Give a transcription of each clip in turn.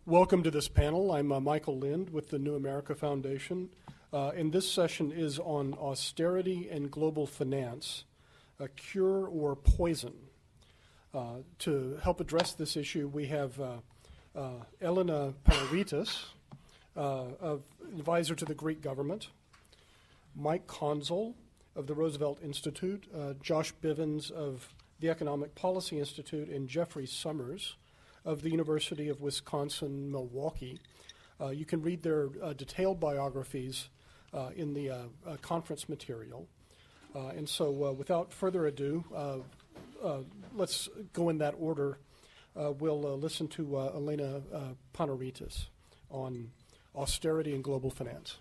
Welcome to this panel. I'm Michael Lind with the New America Foundation, and this session is on austerity and global finance, a cure or poison. To help address this issue, we have Elena Panaritis, advisor to the Greek government, Mike Consul of the Roosevelt Institute, Josh Bivens of the Economic Policy Institute, and Jeffrey Summers of the University of Wisconsin-Milwaukee. You can read their detailed biographies in the conference material. And so without further ado, let's go in that order. We'll listen to Elena Panaritis on austerity and global finance.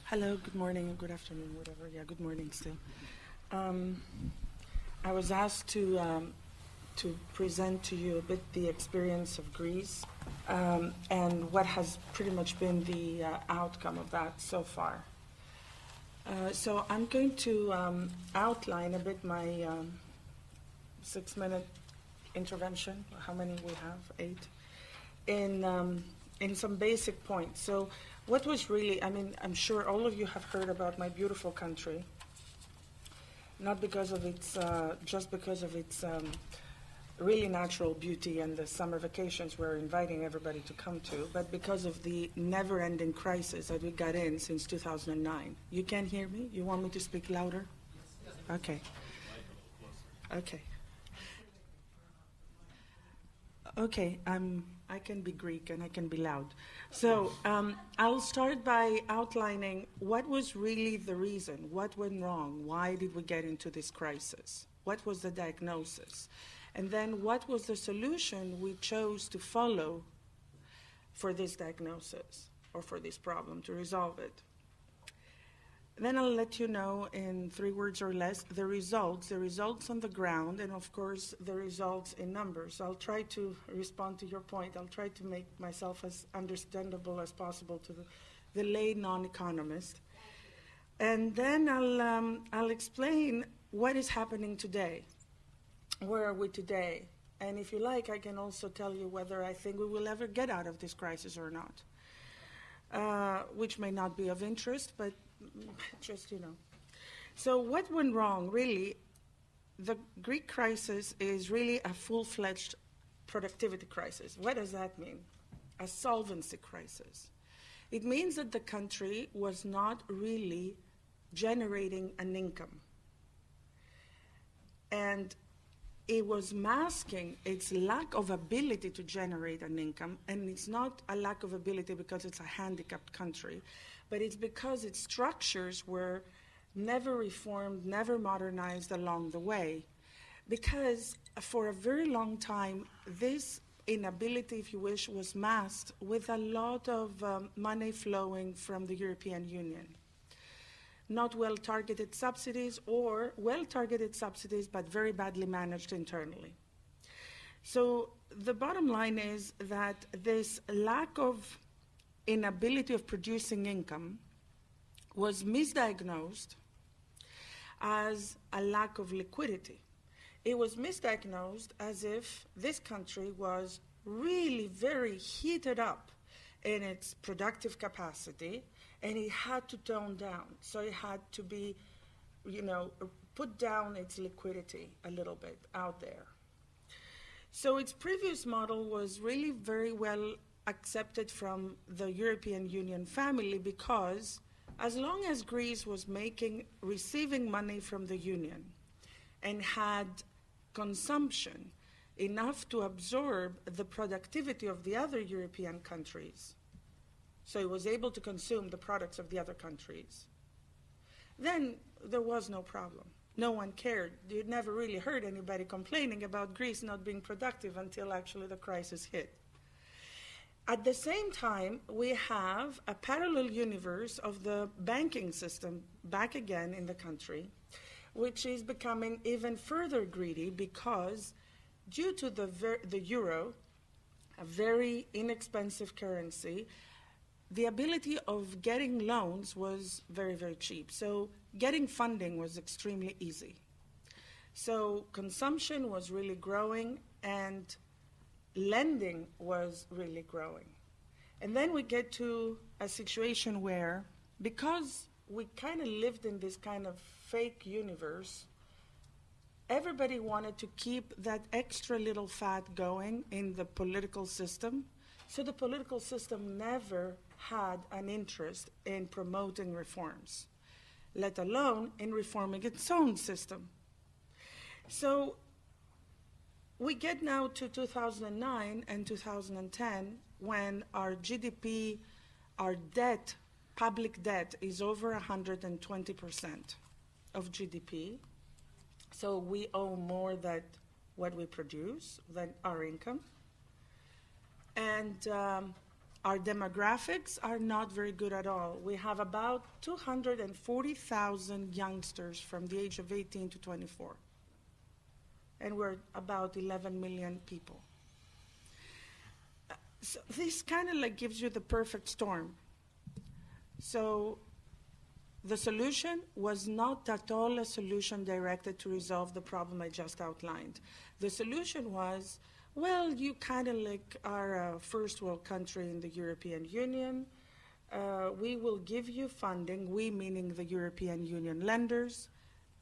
Hello, good morning, or good afternoon, whatever. Yeah, good morning still. I was asked to present to you a bit the experience of Greece and what has pretty much been the outcome of that so far. So I'm going to outline a bit my 6-minute intervention. How many we have? 8. In some basic points. So what was really, I'm sure all of you have heard about my beautiful country, not because of its, just because of its really natural beauty and the summer vacations we're inviting everybody to come to, but because of the never-ending crisis that we got in since 2009. You can't hear me? You want me to speak louder? Okay. Okay. Okay, I can be Greek and I can be loud. So I'll start by outlining what was really the reason, what went wrong, why did we get into this crisis, what was the diagnosis, and then what was the solution we chose to follow for this diagnosis or for this problem to resolve it. Then I'll let you know in 3 words or less the results on the ground, and of course the results in numbers. I'll try to respond to your point. I'll try to make myself as understandable as possible to the lay non-economist. And then I'll explain what is happening today. Where are we today? And if you like, I can also tell you whether I think we will ever get out of this crisis or not, which may not be of interest, but just, So what went wrong, really? The Greek crisis is really a full-fledged productivity crisis. What does that mean? A solvency crisis. It means that the country was not really generating an income. And it was masking its lack of ability to generate an income, and it's not a lack of ability because it's a handicapped country, but it's because its structures were never reformed, never modernized along the way. Because for a very long time, this inability, if you wish, was masked with a lot of money flowing from the European Union. Not well-targeted subsidies, or well-targeted subsidies, but very badly managed internally. So the bottom line is that this lack of inability of producing income was misdiagnosed as a lack of liquidity. It was misdiagnosed as if this country was really very heated up in its productive capacity, and it had to tone down. So it had to be, put down its liquidity a little bit out there. So its previous model was really very well accepted from the European Union family, because as long as Greece was receiving money from the Union and had consumption enough to absorb the productivity of the other European countries, so it was able to consume the products of the other countries, then there was no problem. No one cared. You never really heard anybody complaining about Greece not being productive until actually the crisis hit. At the same time, we have a parallel universe of the banking system back again in the country, which is becoming even further greedy because due to the euro, a very inexpensive currency, the ability of getting loans was very, very cheap. So getting funding was extremely easy. So consumption was really growing and lending was really growing. And then we get to a situation where, because we kind of lived in this kind of fake universe, everybody wanted to keep that extra little fat going in the political system. So the political system never had an interest in promoting reforms, let alone in reforming its own system. So we get now to 2009 and 2010 when our GDP, our debt, public debt is over 120% of GDP. So we owe more than what we produce, than our income. And our demographics are not very good at all. We have about 240,000 youngsters from the age of 18 to 24. And we're about 11 million people. So this kind of like gives you the perfect storm. So the solution was not at all a solution directed to resolve the problem I just outlined. The solution was, well, you kind of like are a first world country in the European Union. We will give you funding, we meaning the European Union lenders,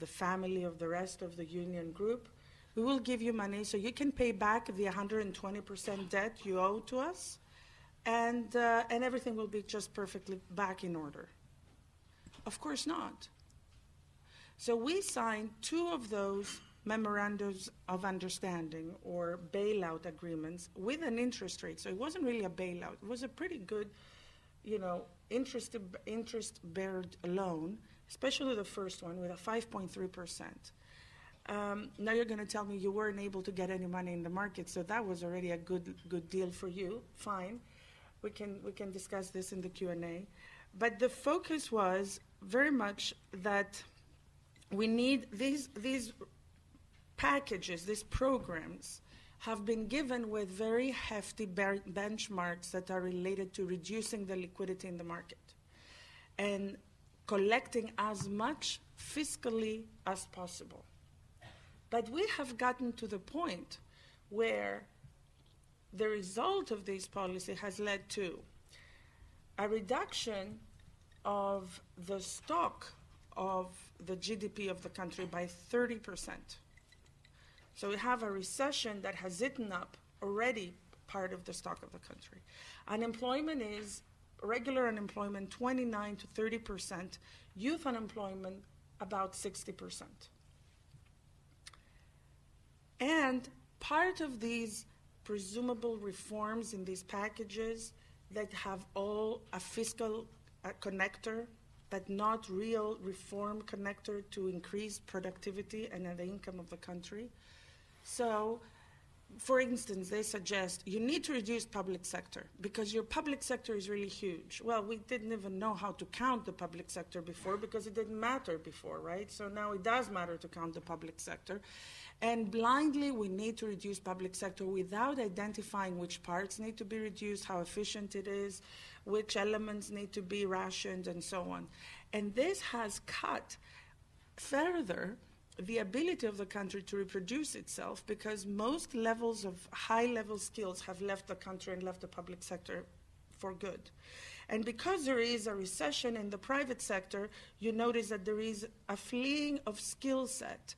the family of the rest of the union group. We will give you money so you can pay back the 120% debt you owe to us, and everything will be just perfectly back in order. Of course not. So we signed 2 of those memorandums of understanding or bailout agreements with an interest rate. So it wasn't really a bailout. It was a pretty good, interest-bearing loan, especially the first one with a 5.3%. Now you're going to tell me you weren't able to get any money in the market, so that was already a good deal for you. Fine, we can discuss this in the Q&A. But the focus was very much that we need these packages, these programs, have been given with very hefty benchmarks that are related to reducing the liquidity in the market and collecting as much fiscally as possible. But we have gotten to the point where the result of this policy has led to a reduction of the stock of the GDP of the country by 30%. So we have a recession that has eaten up already part of the stock of the country. Unemployment is, regular unemployment, 29 to 30%, youth unemployment, about 60%. And part of these presumable reforms in these packages that have all a fiscal connector, but not real reform connector to increase productivity and the income of the country. So, for instance, they suggest you need to reduce public sector because your public sector is really huge. Well, we didn't even know how to count the public sector before because it didn't matter before, right? So now it does matter to count the public sector. And blindly, we need to reduce public sector without identifying which parts need to be reduced, how efficient it is, which elements need to be rationed, and so on. And this has cut further the ability of the country to reproduce itself because most levels of high-level skills have left the country and left the public sector for good. And because there is a recession in the private sector, you notice that there is a fleeing of skill set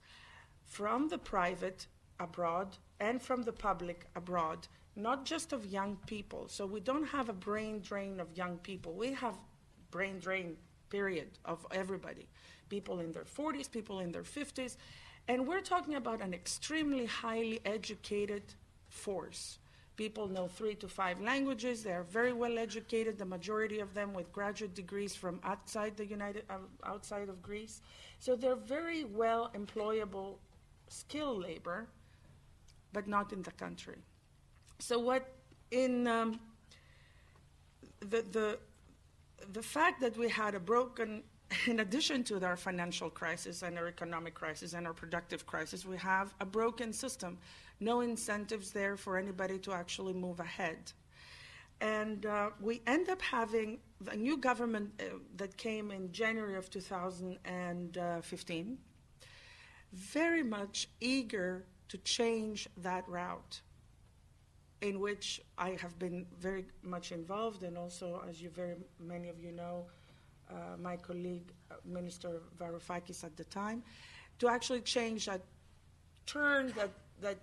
from the private abroad and from the public abroad, not just of young people. So we don't have a brain drain of young people. We have brain drain, period, of everybody. People in their 40s, people in their 50s. And we're talking about an extremely highly educated force. People know 3 to 5 languages. They are very well educated, the majority of them with graduate degrees from outside outside of Greece. So they're very well employable skilled labor, but not in the country. So what in the fact that we had a broken, in addition to our financial crisis and our economic crisis and our productive crisis, we have a broken system. No incentives there for anybody to actually move ahead. And we end up having a new government that came in January of 2015. very much eager to change that route, in which I have been very much involved, and also, as many of you know, my colleague, Minister Varoufakis at the time, to actually change that, turn that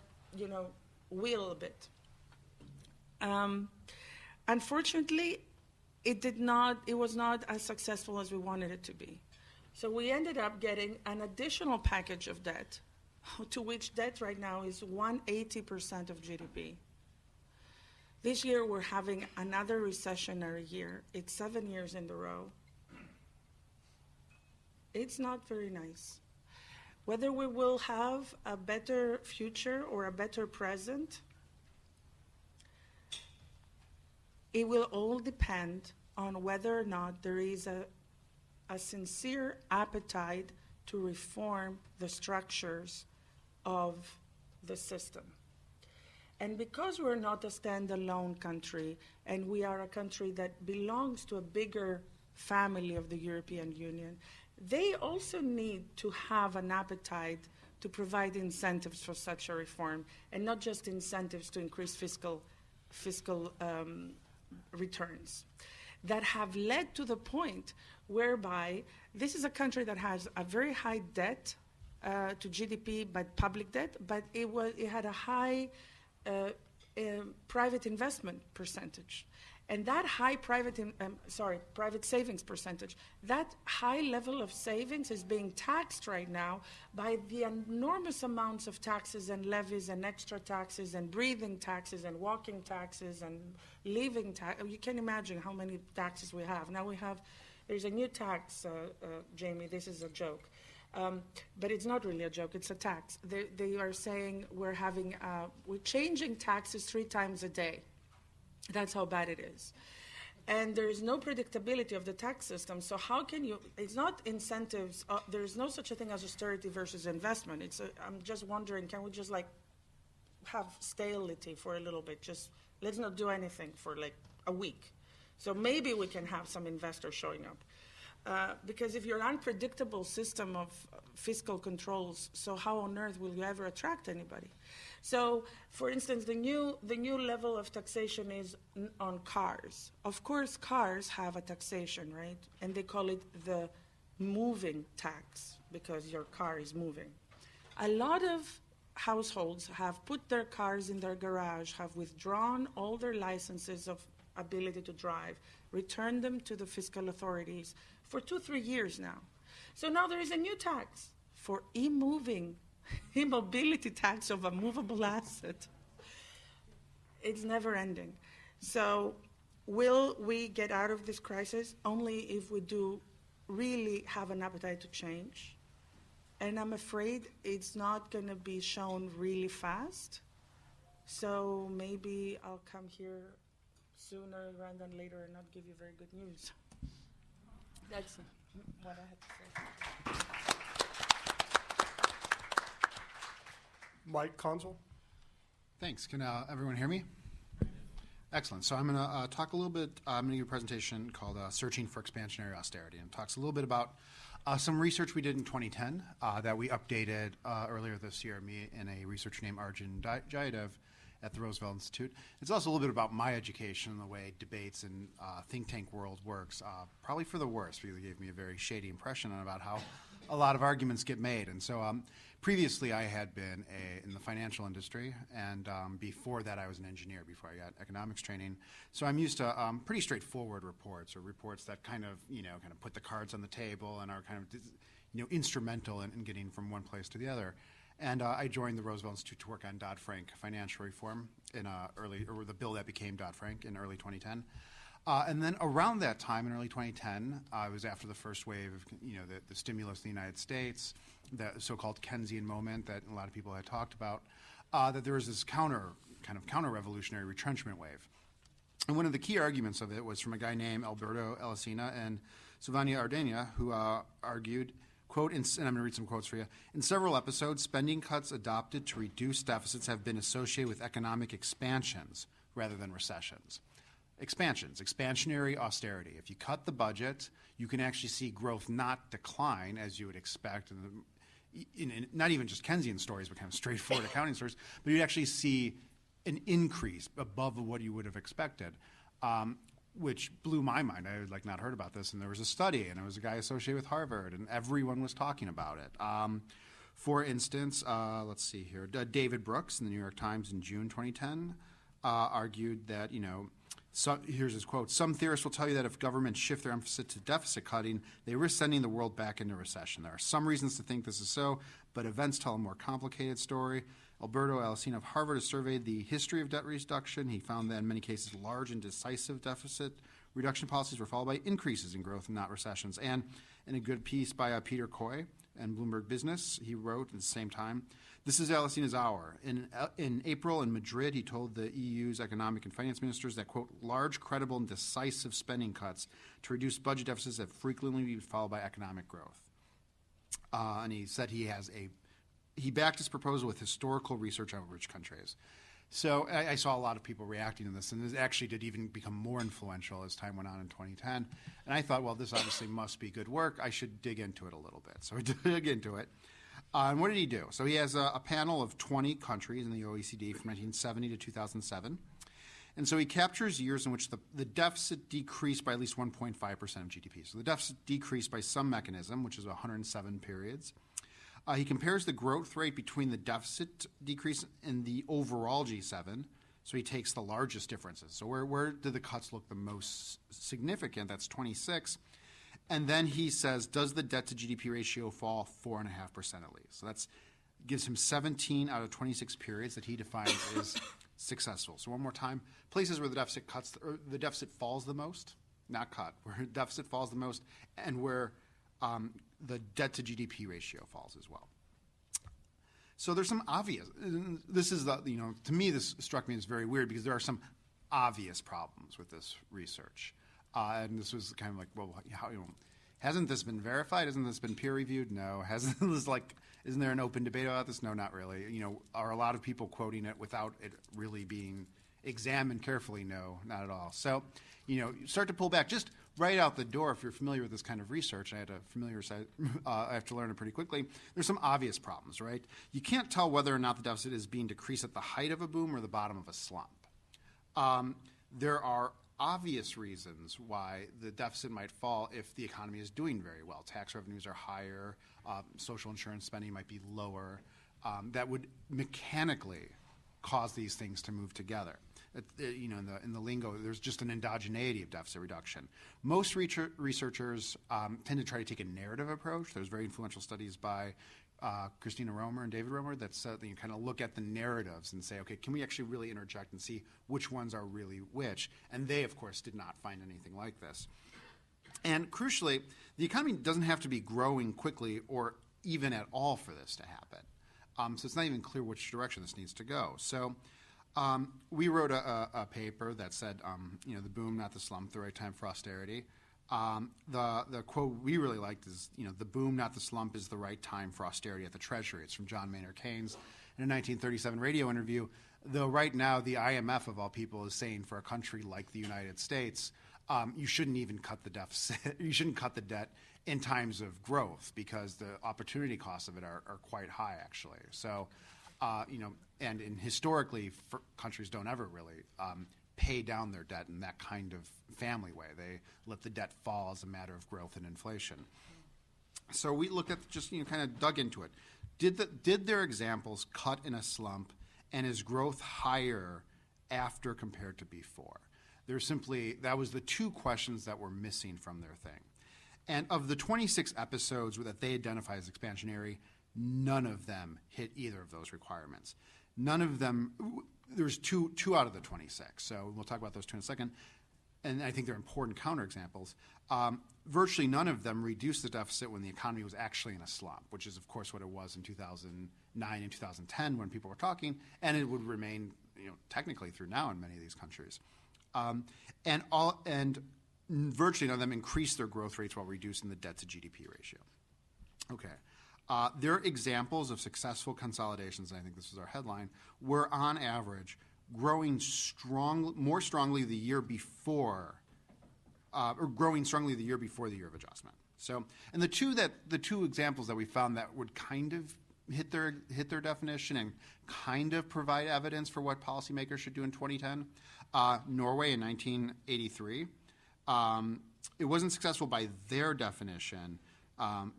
wheel a bit. Unfortunately, it was not as successful as we wanted it to be. So we ended up getting an additional package of debt, to which debt right now is 180% of GDP. This year we're having another recessionary year. It's 7 years in a row. It's not very nice. Whether we will have a better future or a better present, it will all depend on whether or not there is a sincere appetite to reform the structures of the system. And because we're not a standalone country, and we are a country that belongs to a bigger family of the European Union, they also need to have an appetite to provide incentives for such a reform, and not just incentives to increase fiscal returns that have led to the point whereby this is a country that has a very high debt to GDP, but public debt, but it had a high private investment percentage. And that high private savings percentage, that high level of savings is being taxed right now by the enormous amounts of taxes and levies and extra taxes and breathing taxes and walking taxes and living tax. You can imagine how many taxes we have. Now there's a new tax, Jamie, this is a joke. But it's not really a joke, it's a tax. They are saying we're changing taxes 3 times a day. That's how bad it is. And there is no predictability of the tax system. So how can it's not incentives. There is no such a thing as austerity versus investment. I'm just wondering, can we just have stability for a little bit? Just let's not do anything for a week. So maybe we can have some investors showing up. Because if you're an unpredictable system of fiscal controls, so how on earth will you ever attract anybody? So, for instance, the new level of taxation is on cars. Of course, cars have a taxation, right? And they call it the moving tax because your car is moving. A lot of households have put their cars in their garage, have withdrawn all their licenses of ability to drive, returned them to the fiscal authorities for 2-3 years now. So now there is a new tax for immobility tax of a movable asset. It's never ending. So will we get out of this crisis? Only if we do really have an appetite to change. And I'm afraid it's not going to be shown really fast. So maybe I'll come here sooner rather than later and not give you very good news. That's what I had to say. Mike Consul. Thanks. Can everyone hear me? Excellent. So I'm going to talk a little bit. I'm going to give a presentation called Searching for Expansionary Austerity, and it talks a little bit about some research we did in 2010 that we updated earlier this year, me and a researcher named Arjun Jaidev at the Roosevelt Institute. It's also a little bit about my education and the way debates in think tank world works, probably for the worse, because it gave me a very shady impression about how a lot of arguments get made. And so previously I had been in the financial industry, and before that I was an engineer before I got economics training. So I'm used to pretty straightforward reports, or reports that kind of put the cards on the table and are kind of instrumental in getting from one place to the other. And I joined the Roosevelt Institute to work on Dodd-Frank financial reform in the bill that became Dodd-Frank in early 2010. And then around that time, in early 2010, it was after the first wave of the stimulus in the United States, the so-called Keynesian moment that a lot of people had talked about, that there was this counter-revolutionary retrenchment wave. And one of the key arguments of it was from a guy named Alberto Alesina and Silvania Ardenia, who argued, quote, and I'm going to read some quotes for you. In several episodes, spending cuts adopted to reduce deficits have been associated with economic expansions rather than recessions. Expansionary austerity. If you cut the budget, you can actually see growth not decline as you would expect not even just Keynesian stories, but kind of straightforward accounting stories, but you'd actually see an increase above what you would have expected, which blew my mind. I had not heard about this, and there was a study, and it was a guy associated with Harvard, and everyone was talking about it. For instance, let's see here, David Brooks in the New York Times in June 2010 argued that, here's his quote, "Some theorists will tell you that if governments shift their emphasis to deficit cutting, they risk sending the world back into recession. There are some reasons to think this is so, but events tell a more complicated story." Alberto Alcina of Harvard has surveyed the history of debt reduction. He found that in many cases, large and decisive deficit reduction policies were followed by increases in growth and not recessions. And in a good piece by Peter Coy and Bloomberg Business, he wrote at the same time, "This is Alcina's hour. In April in Madrid, he told the EU's economic and finance ministers that, quote, large, credible, and decisive spending cuts to reduce budget deficits have frequently been followed by economic growth." And he said he backed his proposal with historical research on rich countries. So I saw a lot of people reacting to this, and this actually did even become more influential as time went on in 2010. And I thought, well, this obviously must be good work. I should dig into it a little bit. So I dug into it. And what did he do? So he has a panel of 20 countries in the OECD from 1970 to 2007. And so he captures years in which the deficit decreased by at least 1.5% of GDP. So the deficit decreased by some mechanism, which is 107 periods. He compares the growth rate between the deficit decrease and the overall G7. So he takes the largest differences. So where do the cuts look the most significant? That's 26. And then he says, does the debt to GDP ratio fall 4.5% at least? So that gives him 17 out of 26 periods that he defines as successful. So one more time, places where the deficit falls the most, not cut, where the deficit falls the most, and where the debt to GDP ratio falls as well. So there's some obvious, this is to me this struck me as very weird because there are some obvious problems with this research. And this was kind of like, well, hasn't this been verified? Hasn't this been peer reviewed? No. Hasn't this isn't there an open debate about this? No, not really. Are a lot of people quoting it without it really being examined carefully? No, not at all. So, you start to pull back just right out the door if you're familiar with this kind of research. I have to learn it pretty quickly. There's some obvious problems, right? You can't tell whether or not the deficit is being decreased at the height of a boom or the bottom of a slump. There are obvious reasons why the deficit might fall if the economy is doing very well. Tax revenues are higher, social insurance spending might be lower. That would mechanically cause these things to move together. In the lingo, there's just an endogeneity of deficit reduction. Most researchers tend to try to take a narrative approach. There's very influential studies by Christina Romer and David Romer that you kind of look at the narratives and say, okay, can we actually really interject and see which ones are really which? And they, of course, did not find anything like this. And crucially, the economy doesn't have to be growing quickly or even at all for this to happen. So it's not even clear which direction this needs to go. So we wrote a paper that said, the boom, not the slump, the right time for austerity. The quote we really liked is, the boom, not the slump, is the right time for austerity at the Treasury. It's from John Maynard Keynes in a 1937 radio interview. Though right now the IMF, of all people, is saying for a country like the United States, you shouldn't even cut the deficit. You shouldn't cut the debt in times of growth because the opportunity costs of it are quite high, actually. So, and historically, countries don't ever really pay down their debt in that kind of family way. They let the debt fall as a matter of growth and inflation. So we looked at kind of dug into it. Did their examples cut in a slump, and is growth higher after compared to before? That was the two questions that were missing from their thing. And of the 26 episodes that they identify as expansionary, none of them hit either of those requirements. None of them, there's two out of the 26. So we'll talk about those two in a second. And I think they're important counterexamples. Virtually none of them reduced the deficit when the economy was actually in a slump, which is, of course, what it was in 2009 and 2010 when people were talking, and it would remain, technically through now in many of these countries. And virtually none of them increased their growth rates while reducing the debt to GDP ratio. Okay. Their examples of successful consolidations, and I think this is our headline, were on average growing more strongly the year before, or growing strongly the year before the year of adjustment. So, and the two examples that we found that would kind of hit their definition and kind of provide evidence for what policymakers should do in 2010. Norway in 1983. It wasn't successful by their definition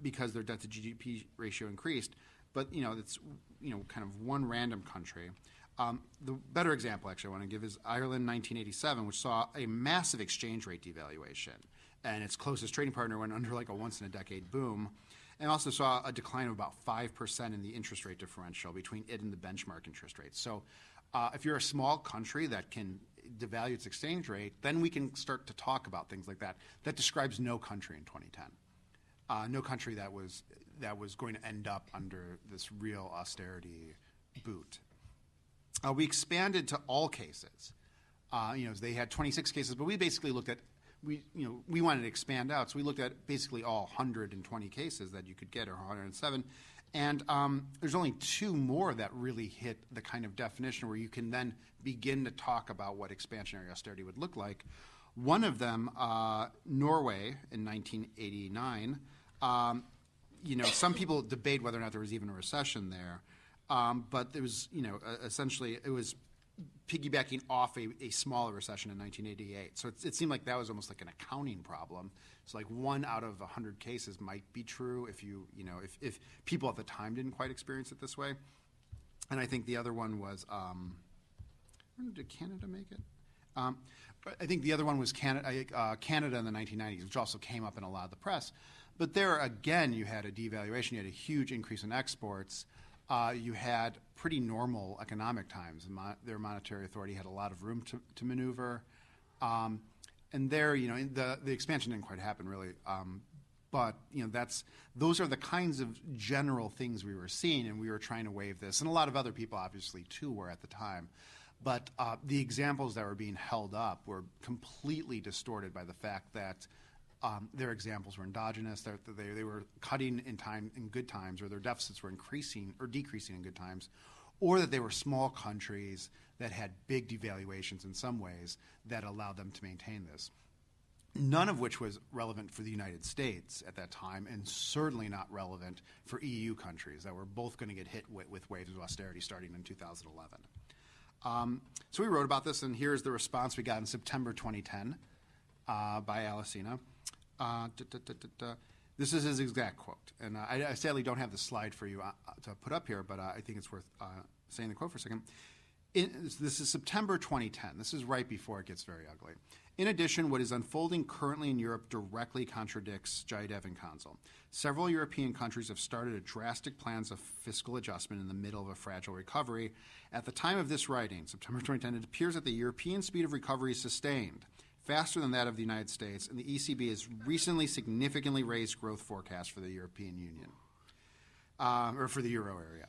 because their debt to GDP ratio increased, but it's kind of one random country. The better example actually I want to give is Ireland 1987, which saw a massive exchange rate devaluation, and its closest trading partner went under like a once-in-a-decade boom, and also saw a decline of about 5% in the interest rate differential between it and the benchmark interest rates. So if you're a small country that can devalue its exchange rate, then we can start to talk about things like that. That describes no country in 2010. No country that was going to end up under this real austerity boot. We expanded to all cases. They had 26 cases, but we basically looked at we wanted to expand out, so we looked at basically all 120 cases that you could get, or 107, and there's only 2 more that really hit the kind of definition where you can then begin to talk about what expansionary austerity would look like. One of them, Norway in 1989. Some people debate whether or not there was even a recession there, but there was, essentially it was piggybacking off a smaller recession in 1988. So it seemed like that was almost like an accounting problem. So like 1 out of 100 cases might be true if people at the time didn't quite experience it this way. And I think the other one was, did Canada make it? But I think the other one was Canada in the 1990s, which also came up in a lot of the press. But there, again, you had a devaluation. You had a huge increase in exports. You had pretty normal economic times. Their monetary authority had a lot of room to maneuver. And there, the expansion didn't quite happen, really. But those are the kinds of general things we were seeing, and we were trying to waive this. And a lot of other people, obviously, too, were at the time. But the examples that were being held up were completely distorted by the fact that their examples were endogenous. They were cutting in good times, or their deficits were increasing or decreasing in good times, or that they were small countries that had big devaluations in some ways that allowed them to maintain this. None of which was relevant for the United States at that time, and certainly not relevant for EU countries that were both going to get hit with waves of austerity starting in 2011. So we wrote about this, and here's the response we got in September 2010 by Alesina. This is his exact quote, and I sadly don't have the slide for you to put up here, but I think it's worth saying the quote for a second. This is September 2010. This is right before it gets very ugly. In addition, what is unfolding currently in Europe directly contradicts Jayev and Consul. Several European countries have started drastic plans of fiscal adjustment in the middle of a fragile recovery. At the time of this writing, September 2010, it appears that the European speed of recovery is sustained, faster than that of the United States, and the ECB has recently significantly raised growth forecasts for the European Union, or for the euro area.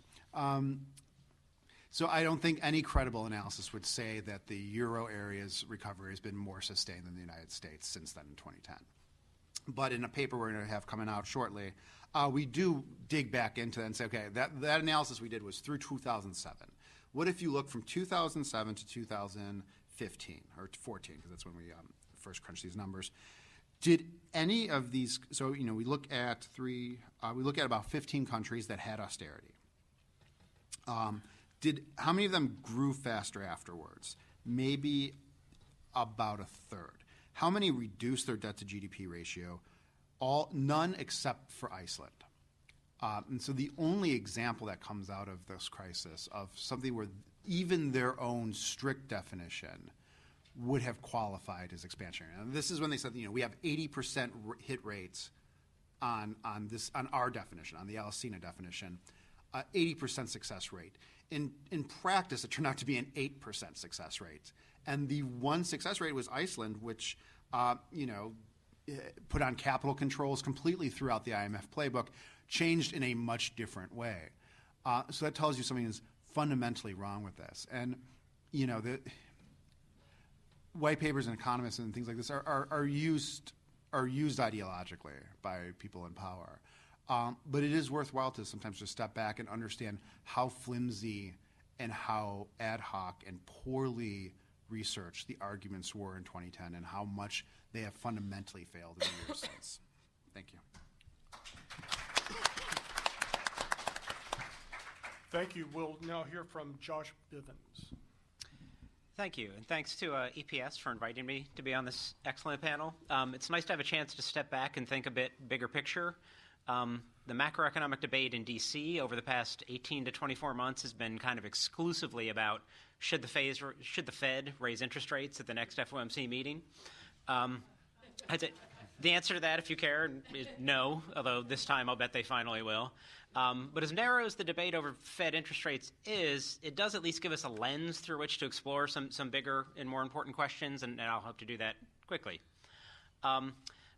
So I don't think any credible analysis would say that the euro area's recovery has been more sustained than the United States since then in 2010. But in a paper we're going to have coming out shortly, we do dig back into that and say, okay, that analysis we did was through 2007. What if you look from 2007 to 2015, or 14, because that's when we first crunched these numbers. Did any of these, so we look at about 15 countries that had austerity. How many of them grew faster afterwards? Maybe about a third. How many reduced their debt to GDP ratio? None except for Iceland. And so the only example that comes out of this crisis of something where even their own strict definition would have qualified as expansionary. And this is when they said, we have 80% hit rates on our definition, on the Alesina definition, 80% success rate. In practice, it turned out to be an 8% success rate. And the one success rate was Iceland, which, put on capital controls completely throughout the IMF playbook, changed in a much different way. So that tells you something is fundamentally wrong with this. And, the white papers and economists and things like this are used ideologically by people in power. But it is worthwhile to sometimes just step back and understand how flimsy and how ad hoc and poorly researched the arguments were in 2010 and how much they have fundamentally failed in the years since. Thank you. Thank you. We'll now hear from Josh Bivens. Thank you, and thanks to EPS for inviting me to be on this excellent panel. It's nice to have a chance to step back and think a bit bigger picture. The macroeconomic debate in D.C. over the past 18 to 24 months has been kind of exclusively about should the Fed raise interest rates at the next FOMC meeting. The answer to that, if you care, is no, although this time I'll bet they finally will. But as narrow as the debate over Fed interest rates is, it does at least give us a lens through which to explore some bigger and more important questions, and I'll hope to do that quickly.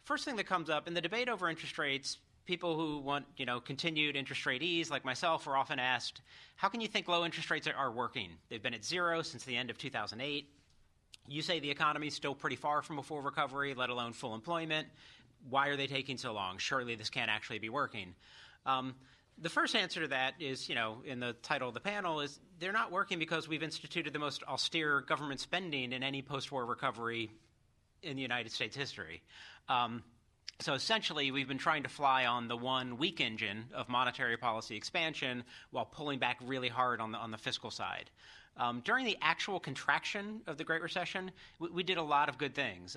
First thing that comes up, in the debate over interest rates, people who want continued interest rate ease, like myself, are often asked, how can you think low interest rates are working? They've been at zero since the end of 2008. You say the economy is still pretty far from a full recovery, let alone full employment. Why are they taking so long? Surely this can't actually be working. The first answer to that is, in the title of the panel, is they're not working because we've instituted the most austere government spending in any post-war recovery in the United States history. So essentially, we've been trying to fly on the one weak engine of monetary policy expansion while pulling back really hard on the fiscal side. During the actual contraction of the Great Recession, we did a lot of good things.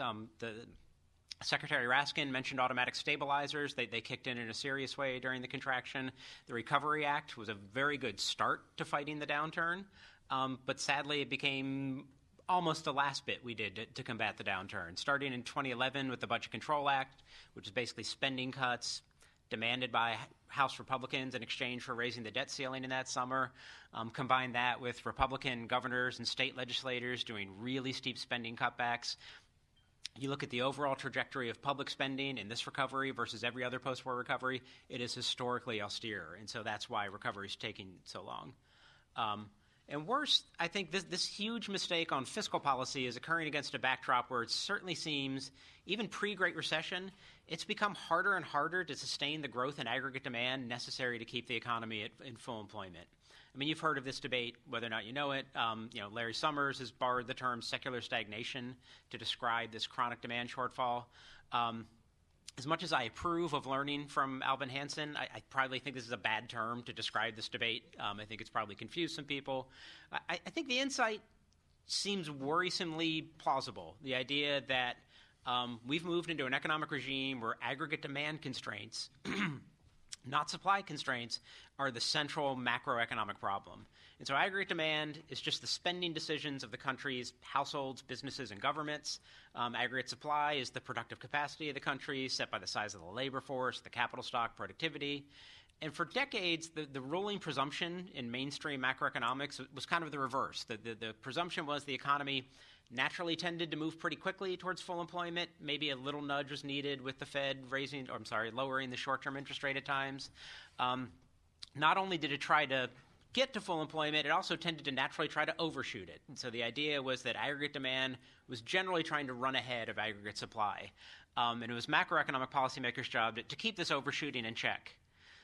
Secretary Raskin mentioned automatic stabilizers. They kicked in a serious way during the contraction. The Recovery Act was a very good start to fighting the downturn, but sadly it became almost the last bit we did to combat the downturn, starting in 2011 with the Budget Control Act, which is basically spending cuts demanded by House Republicans in exchange for raising the debt ceiling in that summer. Combine that with Republican governors and state legislators doing really steep spending cutbacks. You look at the overall trajectory of public spending in this recovery versus every other post-war recovery, it is historically austere, and so that's why recovery is taking so long. And worse, I think this huge mistake on fiscal policy is occurring against a backdrop where it certainly seems, even pre-Great Recession, it's become harder and harder to sustain the growth in aggregate demand necessary to keep the economy in full employment. I mean, you've heard of this debate, whether or not you know it. Larry Summers has borrowed the term secular stagnation to describe this chronic demand shortfall. As much as I approve of learning from Alvin Hansen, I probably think this is a bad term to describe this debate. I think it's probably confused some people. I think the insight seems worrisomely plausible. The idea that we've moved into an economic regime where aggregate demand constraints, not supply constraints, are the central macroeconomic problem. And so aggregate demand is just the spending decisions of the country's households, businesses, and governments. Aggregate supply is the productive capacity of the country set by the size of the labor force, the capital stock, productivity. And for decades, the ruling presumption in mainstream macroeconomics was kind of the reverse. The presumption was the economy naturally tended to move pretty quickly towards full employment. Maybe a little nudge was needed with the Fed lowering the short-term interest rate at times. Not only did it try to get to full employment, it also tended to naturally try to overshoot it. And so the idea was that aggregate demand was generally trying to run ahead of aggregate supply. And it was macroeconomic policymakers' job to keep this overshooting in check.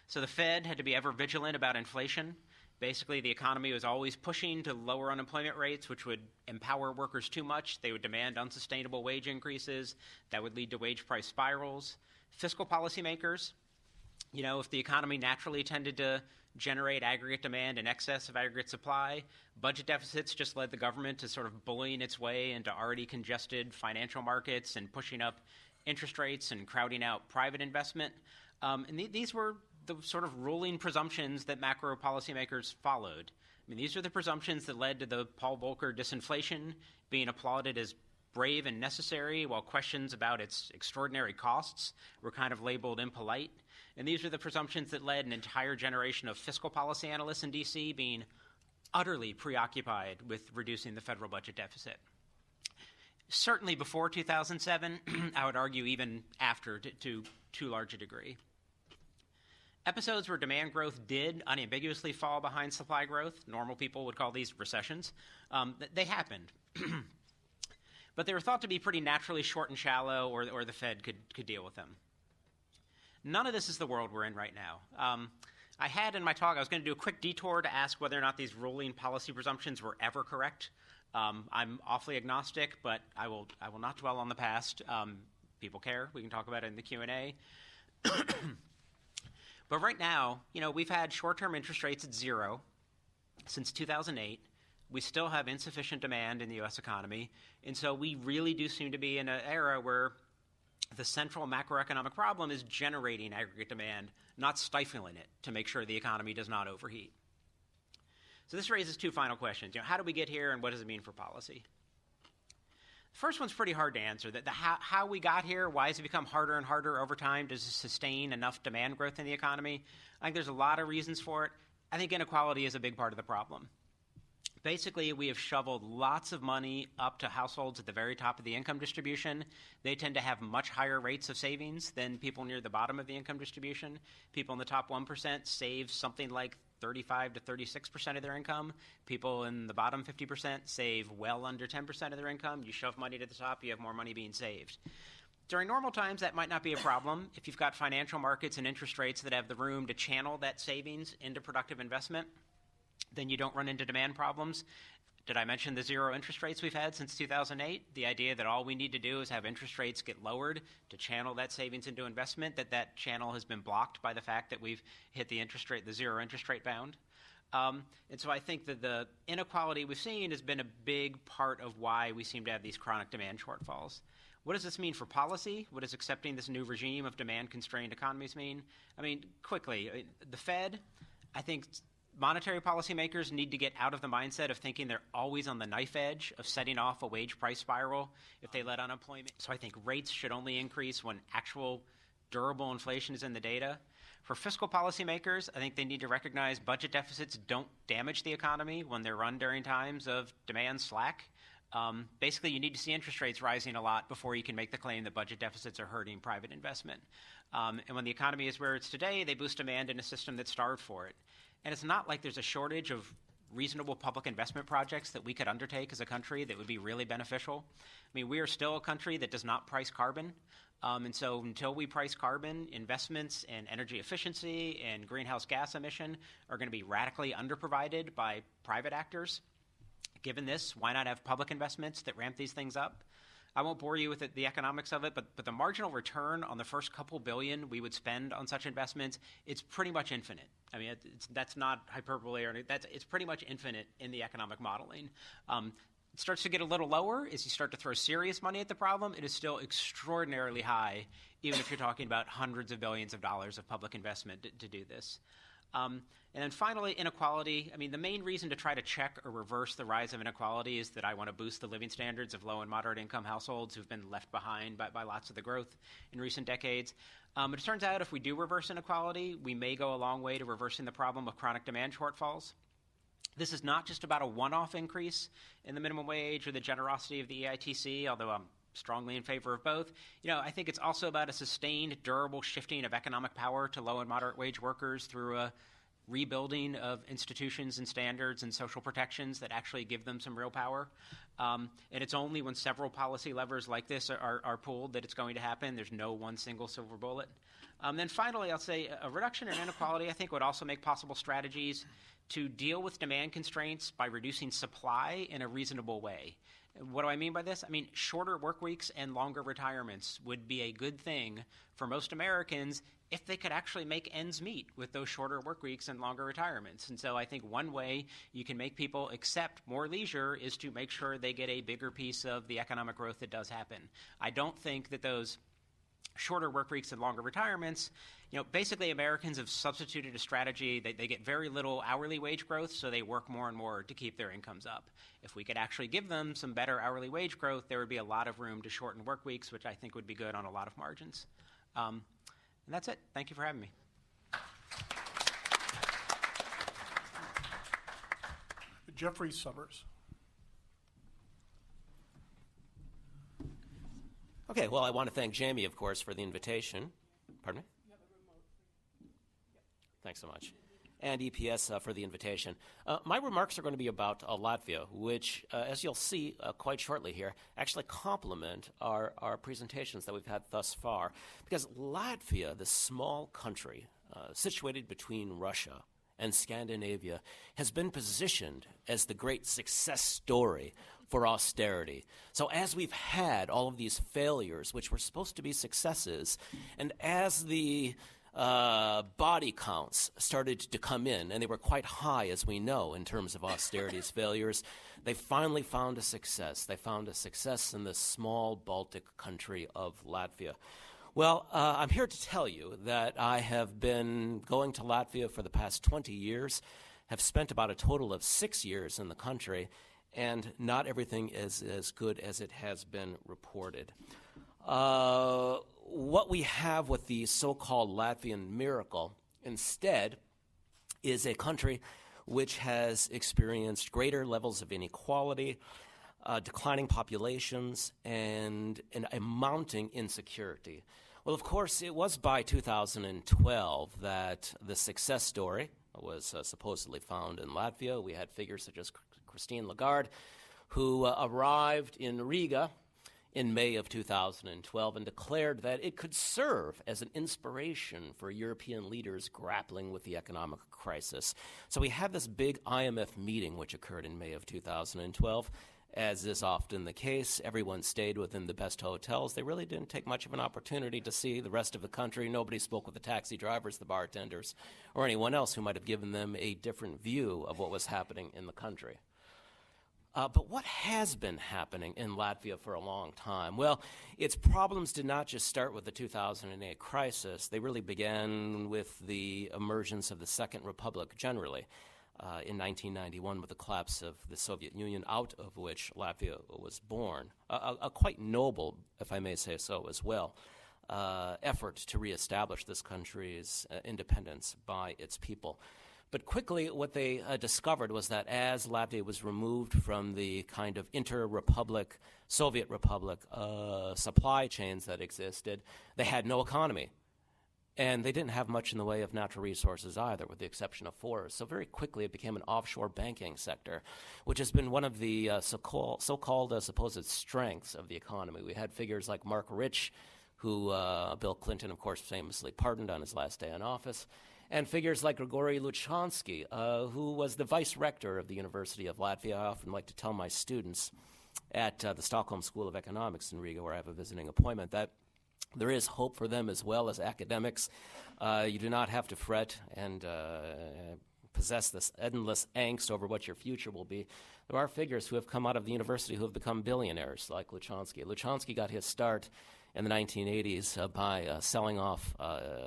So the Fed had to be ever vigilant about inflation. Basically, the economy was always pushing to lower unemployment rates, which would empower workers too much. They would demand unsustainable wage increases. That would lead to wage price spirals. Fiscal policymakers, if the economy naturally tended to generate aggregate demand in excess of aggregate supply, budget deficits just led the government to sort of bullying its way into already congested financial markets and pushing up interest rates and crowding out private investment. And these were the sort of ruling presumptions that macro policymakers followed. I mean, these are the presumptions that led to the Paul Volcker disinflation being applauded as brave and necessary, while questions about its extraordinary costs were kind of labeled impolite. And these are the presumptions that led an entire generation of fiscal policy analysts in D.C. being utterly preoccupied with reducing the federal budget deficit. Certainly before 2007, I would argue even after to too large a degree. Episodes where demand growth did unambiguously fall behind supply growth, normal people would call these recessions, they happened. But they were thought to be pretty naturally short and shallow, or the Fed could deal with them. None of this is the world we're in right now. I had in my talk, I was going to do a quick detour to ask whether or not these ruling policy presumptions were ever correct. I'm awfully agnostic, but I will not dwell on the past. People care. We can talk about it in the Q&A. But right now, we've had short-term interest rates at zero since 2008, we still have insufficient demand in the U.S. economy, and so we really do seem to be in an era where the central macroeconomic problem is generating aggregate demand, not stifling it to make sure the economy does not overheat. So this raises two final questions. How do we get here, and what does it mean for policy? The first one's pretty hard to answer. How we got here, why has it become harder and harder over time to sustain enough demand growth in the economy? I think there's a lot of reasons for it. I think inequality is a big part of the problem. Basically, we have shoveled lots of money up to households at the very top of the income distribution. They tend to have much higher rates of savings than people near the bottom of the income distribution. People in the top 1% save something like 35 to 36% of their income. People in the bottom 50% save well under 10% of their income. You shove money to the top, you have more money being saved. During normal times, that might not be a problem. If you've got financial markets and interest rates that have the room to channel that savings into productive investment, then you don't run into demand problems. Did I mention the zero interest rates we've had since 2008? The idea that all we need to do is have interest rates get lowered to channel that savings into investment, that channel has been blocked by the fact that we've hit the zero interest rate bound. And so I think that the inequality we've seen has been a big part of why we seem to have these chronic demand shortfalls. What does this mean for policy? What does accepting this new regime of demand-constrained economies mean? I mean, quickly, the Fed, I think monetary policymakers need to get out of the mindset of thinking they're always on the knife edge of setting off a wage price spiral if they let unemployment. So I think rates should only increase when actual durable inflation is in the data. For fiscal policymakers, I think they need to recognize budget deficits don't damage the economy when they're run during times of demand slack. Basically, you need to see interest rates rising a lot before you can make the claim that budget deficits are hurting private investment. And when the economy is where it's today, they boost demand in a system that's starved for it. And it's not like there's a shortage of reasonable public investment projects that we could undertake as a country that would be really beneficial. I mean, we are still a country that does not price carbon. And so until we price carbon, investments in energy efficiency and greenhouse gas emission are going to be radically underprovided by private actors. Given this, why not have public investments that ramp these things up? I won't bore you with the economics of it, but the marginal return on the first couple billion we would spend on such investments, it's pretty much infinite. I mean, that's not hyperbole, it's pretty much infinite in the economic modeling. It starts to get a little lower as you start to throw serious money at the problem. It is still extraordinarily high, even if you're talking about hundreds of billions of dollars of public investment to do this. And then finally, inequality. I mean, the main reason to try to check or reverse the rise of inequality is that I want to boost the living standards of low and moderate income households who've been left behind by lots of the growth in recent decades. But it turns out if we do reverse inequality, we may go a long way to reversing the problem of chronic demand shortfalls. This is not just about a one-off increase in the minimum wage or the generosity of the EITC, although I'm strongly in favor of both. I think it's also about a sustained, durable shifting of economic power to low and moderate wage workers through a rebuilding of institutions and standards and social protections that actually give them some real power. And it's only when several policy levers like this are pulled that it's going to happen. There's no one single silver bullet. Then finally, I'll say a reduction in inequality, I think, would also make possible strategies to deal with demand constraints by reducing supply in a reasonable way. What do I mean by this? I mean, shorter work weeks and longer retirements would be a good thing for most Americans if they could actually make ends meet with those shorter work weeks and longer retirements. And so I think one way you can make people accept more leisure is to make sure they get a bigger piece of the economic growth that does happen. I don't think that those shorter work weeks and longer retirements, basically Americans have substituted a strategy that they get very little hourly wage growth, so they work more and more to keep their incomes up. If we could actually give them some better hourly wage growth, there would be a lot of room to shorten work weeks, which I think would be good on a lot of margins. And that's it. Thank you for having me. Jeffrey Summers. Okay, well, I want to thank Jamie, of course, for the invitation. Pardon me? Thanks so much. And EPS for the invitation. My remarks are going to be about Latvia, which, as you'll see quite shortly here, actually complement our presentations that we've had thus far. Because Latvia, this small country situated between Russia and Scandinavia, has been positioned as the great success story for austerity. So as we've had all of these failures, which were supposed to be successes, and as the body counts started to come in, and they were quite high, as we know, in terms of austerity's failures. They finally found a success. They found a success in the small Baltic country of Latvia. Well, I'm here to tell you that I have been going to Latvia for the past 20 years, have spent about a total of 6 years in the country, and not everything is as good as it has been reported. What we have with the so-called Latvian miracle instead is a country which has experienced greater levels of inequality, declining populations, and a mounting insecurity. Well, of course, it was by 2012 that the success story was supposedly found in Latvia. We had figures such as Christine Lagarde, who arrived in Riga in May of 2012 and declared that it could serve as an inspiration for European leaders grappling with the economic crisis. So we had this big IMF meeting which occurred in May of 2012. As is often the case, everyone stayed within the best hotels. They really didn't take much of an opportunity to see the rest of the country. Nobody spoke with the taxi drivers, the bartenders, or anyone else who might have given them a different view of what was happening in the country. But what has been happening in Latvia for a long time? Well, its problems did not just start with the 2008 crisis. They really began with the emergence of the Second Republic generally. In 1991 with the collapse of the Soviet Union, out of which Latvia was born. A quite noble, if I may say so as well, effort to reestablish this country's independence by its people. But quickly what they discovered was that as Latvia was removed from the kind of inter-republic, Soviet republic supply chains that existed, they had no economy. And they didn't have much in the way of natural resources either, with the exception of forests. So very quickly it became an offshore banking sector, which has been one of the so-called supposed strengths of the economy. We had figures like Mark Rich, who Bill Clinton, of course, famously pardoned on his last day in office, and figures like Grigory Luchansky, who was the vice rector of the University of Latvia. I often like to tell my students at the Stockholm School of Economics in Riga, where I have a visiting appointment, that there is hope for them as well as academics. You do not have to fret and possess this endless angst over what your future will be. There are figures who have come out of the university who have become billionaires, like Luchansky. Luchansky got his start in the 1980s by selling off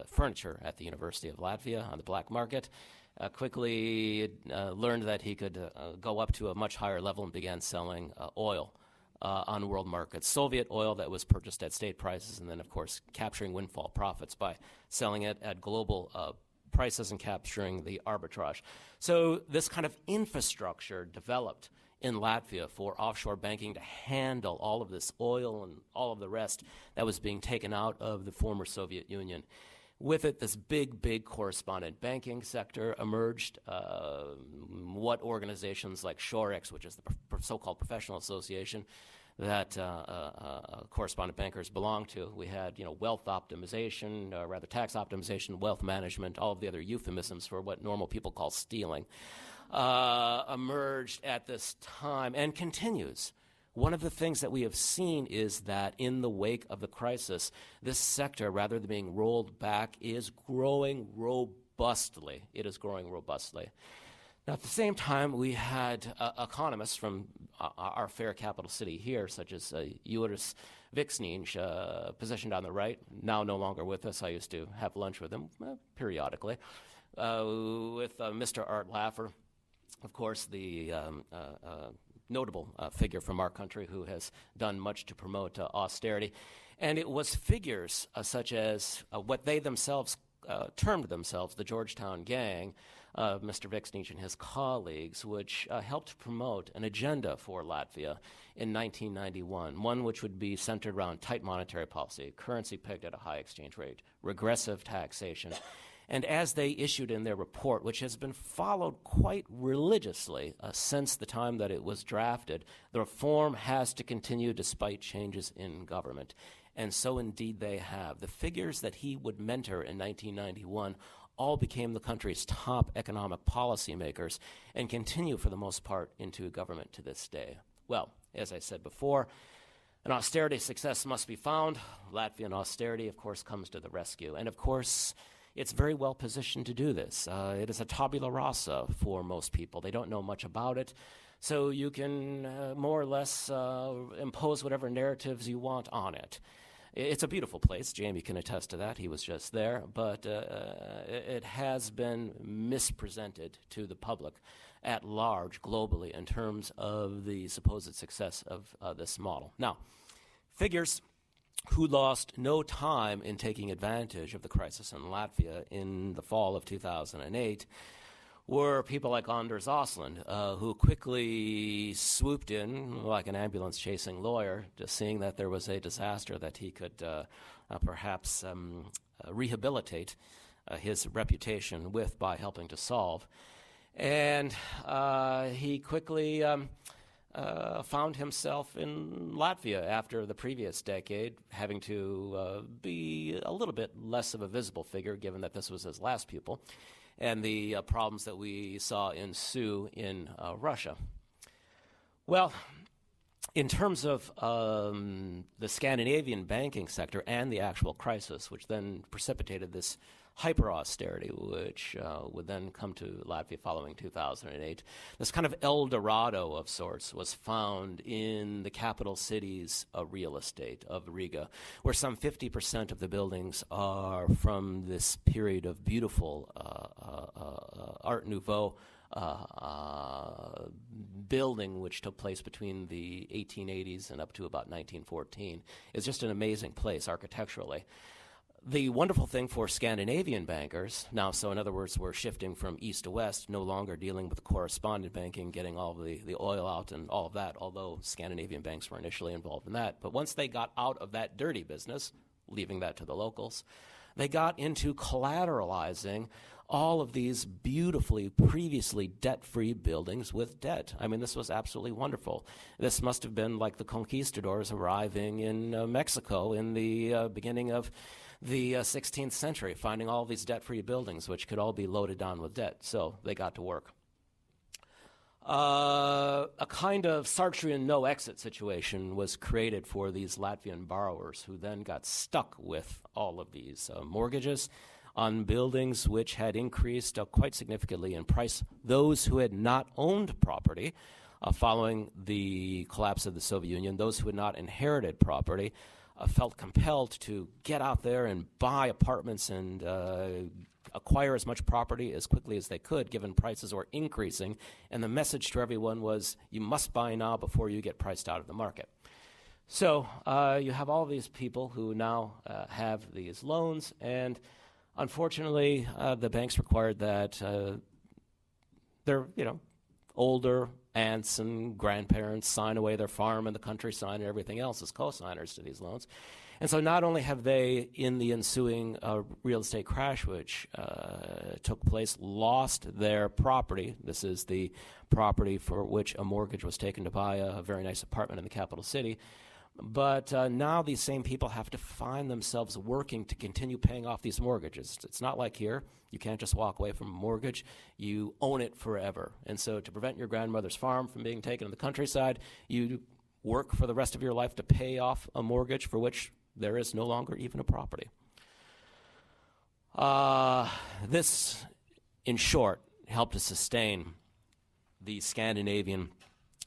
furniture at the University of Latvia on the black market. Quickly learned that he could go up to a much higher level and began selling oil on world markets. Soviet oil that was purchased at state prices, and then, of course, capturing windfall profits by selling it at global prices and capturing the arbitrage. So this kind of infrastructure developed in Latvia for offshore banking to handle all of this oil and all of the rest that was being taken out of the former Soviet Union. With it, this big correspondent banking sector emerged. What organizations like Shorex, which is the so-called professional association that correspondent bankers belong to. We had, wealth optimization, tax optimization, wealth management, all of the other euphemisms for what normal people call stealing, emerged at this time and continues. One of the things that we have seen is that in the wake of the crisis, this sector, rather than being rolled back, is growing robustly. It is growing robustly. Now, at the same time, we had economists from our fair capital city here, such as Juris Viksnīņš, positioned on the right, now no longer with us. I used to have lunch with him periodically, with Mr. Art Laffer, of course, the notable figure from our country who has done much to promote austerity. And it was figures such as what they themselves termed themselves the Georgetown Gang, Mr. Viksnīņš and his colleagues, which helped promote an agenda for Latvia in 1991, one which would be centered around tight monetary policy, currency pegged at a high exchange rate, regressive taxation. And as they issued in their report, which has been followed quite religiously since the time that it was drafted, the reform has to continue despite changes in government. And so indeed they have. The figures that he would mentor in 1991 all became the country's top economic policymakers and continue for the most part into government to this day. Well, as I said before, an austerity success must be found. Latvian austerity, of course, comes to the rescue. And of course, it's very well positioned to do this. It is a tabula rasa for most people. They don't know much about it, so you can more or less impose whatever narratives you want on it. It's a beautiful place. Jamie can attest to that. He was just there. But it has been mispresented to the public at large globally in terms of the supposed success of this model. Now, figures who lost no time in taking advantage of the crisis in Latvia in the fall of 2008 were people like Anders Åslund, who quickly swooped in like an ambulance-chasing lawyer, just seeing that there was a disaster that he could perhaps rehabilitate his reputation with by helping to solve. And he quickly found himself in Latvia after the previous decade, having to be a little bit less of a visible figure, given that this was his last pupil, and the problems that we saw ensue in Russia. Well, in terms of the Scandinavian banking sector and the actual crisis, which then precipitated this hyper-austerity, which would then come to Latvia following 2008, this kind of El Dorado of sorts was found in the capital city's real estate of Riga, where some 50% of the buildings are from this period of beautiful Art Nouveau building, which took place between the 1880s and up to about 1914. It's just an amazing place architecturally. The wonderful thing for Scandinavian bankers, now, so in other words, we're shifting from east to west, no longer dealing with correspondent banking, getting all the oil out and all of that, although Scandinavian banks were initially involved in that. But once they got out of that dirty business, leaving that to the locals, they got into collateralizing all of these beautifully previously debt-free buildings with debt. I mean, this was absolutely wonderful. This must have been like the conquistadors arriving in Mexico in the beginning of the 16th century, finding all these debt-free buildings, which could all be loaded down with debt. So they got to work. A kind of Sartrean no-exit situation was created for these Latvian borrowers, who then got stuck with all of these mortgages on buildings which had increased quite significantly in price. Those who had not owned property following the collapse of the Soviet Union, those who had not inherited property, felt compelled to get out there and buy apartments and acquire as much property as quickly as they could, given prices were increasing. And the message to everyone was, you must buy now before you get priced out of the market. So you have all these people who now have these loans, and unfortunately, the banks required that their older aunts and grandparents sign away their farm and the countryside and everything else as co-signers to these loans. And so not only have they, in the ensuing real estate crash which took place, lost their property. This is the property for which a mortgage was taken to buy a very nice apartment in the capital city. But now these same people have to find themselves working to continue paying off these mortgages. It's not like here. You can't just walk away from a mortgage. You own it forever. And so to prevent your grandmother's farm from being taken to the countryside, you work for the rest of your life to pay off a mortgage for which there is no longer even a property. This, in short, helped to sustain the Scandinavian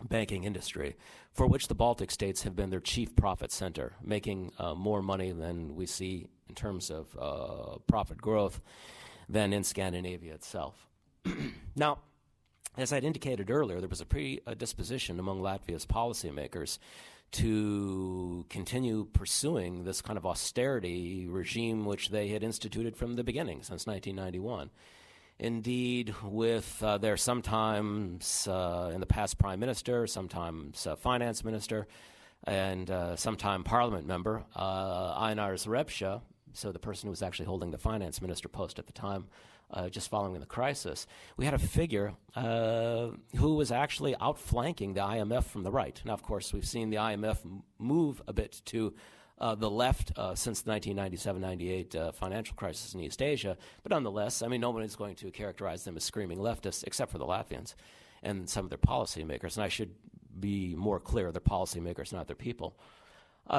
banking industry, for which the Baltic states have been their chief profit center, making more money than we see in terms of profit growth than in Scandinavia itself. Now, as I'd indicated earlier, there was a predisposition among Latvia's policymakers to continue pursuing this kind of austerity regime which they had instituted from the beginning, since 1991. Indeed, with their sometimes in the past prime minister, sometimes finance minister, and sometime parliament member, Einar Repša, so the person who was actually holding the finance minister post at the time, just following the crisis, we had a figure who was actually outflanking the IMF from the right. Now, of course, we've seen the IMF move a bit to the left since the 1997-98 financial crisis in East Asia, but nonetheless, I mean, nobody's going to characterize them as screaming leftists, except for the Latvians and some of their policymakers. And I should be more clear, they're policymakers, not their people.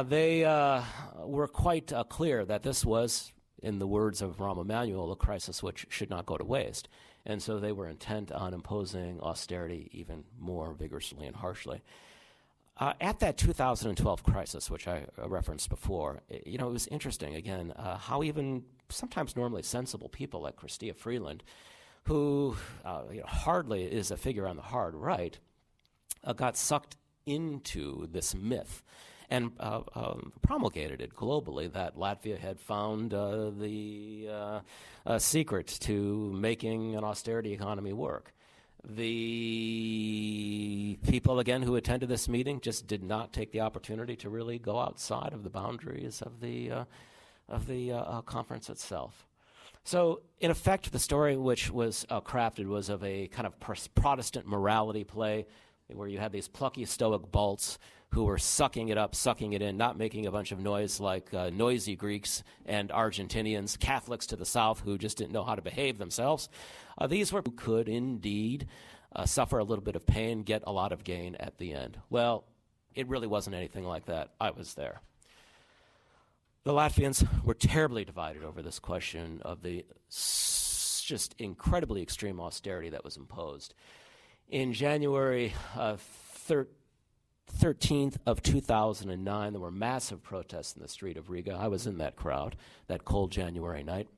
They were quite clear that this was in the words of Rahm Emanuel, a crisis which should not go to waste. And so they were intent on imposing austerity even more vigorously and harshly. At that 2012 crisis, which I referenced before, it was interesting, again, how even sometimes normally sensible people like Chrystia Freeland, who hardly is a figure on the hard right, got sucked into this myth and promulgated it globally that Latvia had found the secret to making an austerity economy work. The people, again, who attended this meeting just did not take the opportunity to really go outside of the boundaries of the conference itself. So, in effect, the story which was crafted was of a kind of Protestant morality play where you had these plucky stoic balts who were sucking it up, sucking it in, not making a bunch of noise like noisy Greeks and Argentinians, Catholics to the south who just didn't know how to behave themselves. These were who could indeed suffer a little bit of pain, get a lot of gain at the end. Well, it really wasn't anything like that. I was there. The Latvians were terribly divided over this question of the just incredibly extreme austerity that was imposed. In January 13th of 2009, there were massive protests in the street of Riga. I was in that crowd, that cold January night,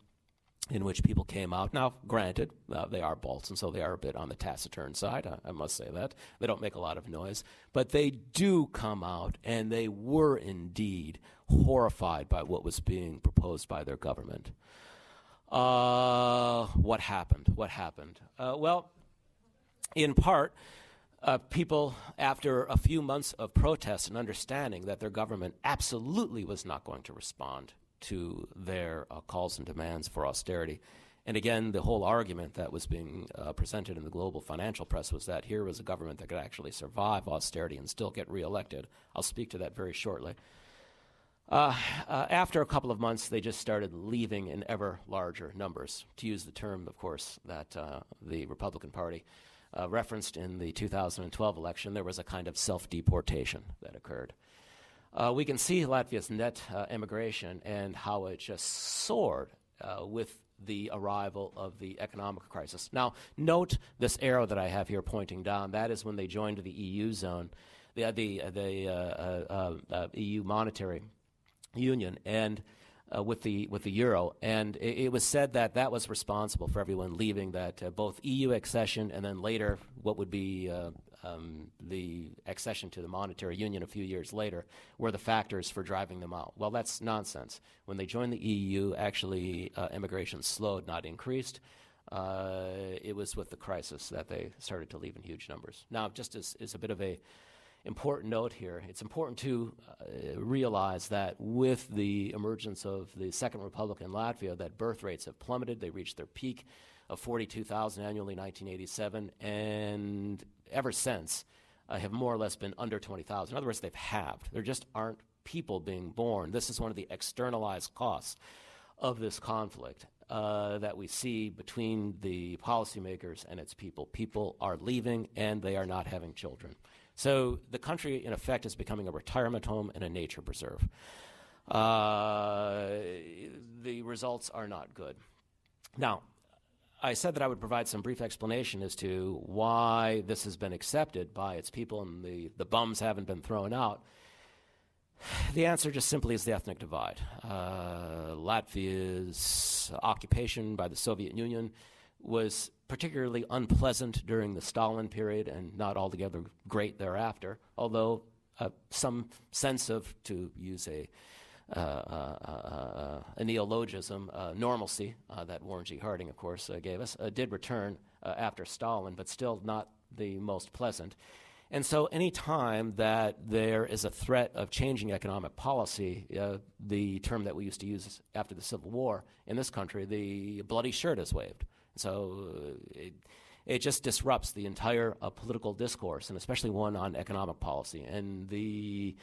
in which people came out. Now, granted, they are Balts, and so they are a bit on the taciturn side, I must say that. They don't make a lot of noise. But they do come out, and they were indeed horrified by what was being proposed by their government. What happened? Well, in part, people, after a few months of protests and understanding that their government absolutely was not going to respond to their calls and demands for austerity. And again, the whole argument that was being presented in the global financial press was that here was a government that could actually survive austerity and still get reelected. I'll speak to that very shortly. After a couple of months, they just started leaving in ever larger numbers. To use the term, of course, that the Republican Party referenced in the 2012 election, there was a kind of self-deportation that occurred. We can see Latvia's net immigration and how it just soared with the arrival of the economic crisis. Now, note this arrow that I have here pointing down. That is when they joined the EU zone, the EU monetary union, and with the euro. And it was said that that was responsible for everyone leaving, that both EU accession and then later what would be the accession to the monetary union a few years later were the factors for driving them out. Well, that's nonsense. When they joined the EU, actually immigration slowed, not increased. It was with the crisis that they started to leave in huge numbers. Now, just as a bit of a important note here, it's important to realize that with the emergence of the Second Republic in Latvia, that birth rates have plummeted. They reached their peak of 42,000 annually in 1987, and ever since have more or less been under 20,000. In other words, they've halved. There just aren't people being born. This is one of the externalized costs of this conflict that we see between the policymakers and its people. People are leaving, and they are not having children. So the country, in effect, is becoming a retirement home and a nature preserve. The results are not good. Now, I said that I would provide some brief explanation as to why this has been accepted by its people and the bums haven't been thrown out. The answer just simply is the ethnic divide. Latvia's occupation by the Soviet Union was particularly unpleasant during the Stalin period and not altogether great thereafter, although some sense of, to use a neologism, normalcy that Warren G. Harding, of course, gave us, did return after Stalin, but still not the most pleasant. And so any time that there is a threat of changing economic policy, the term that we used to use after the Civil War in this country, the bloody shirt is waved. So it just disrupts the entire political discourse, and especially one on economic policy. And the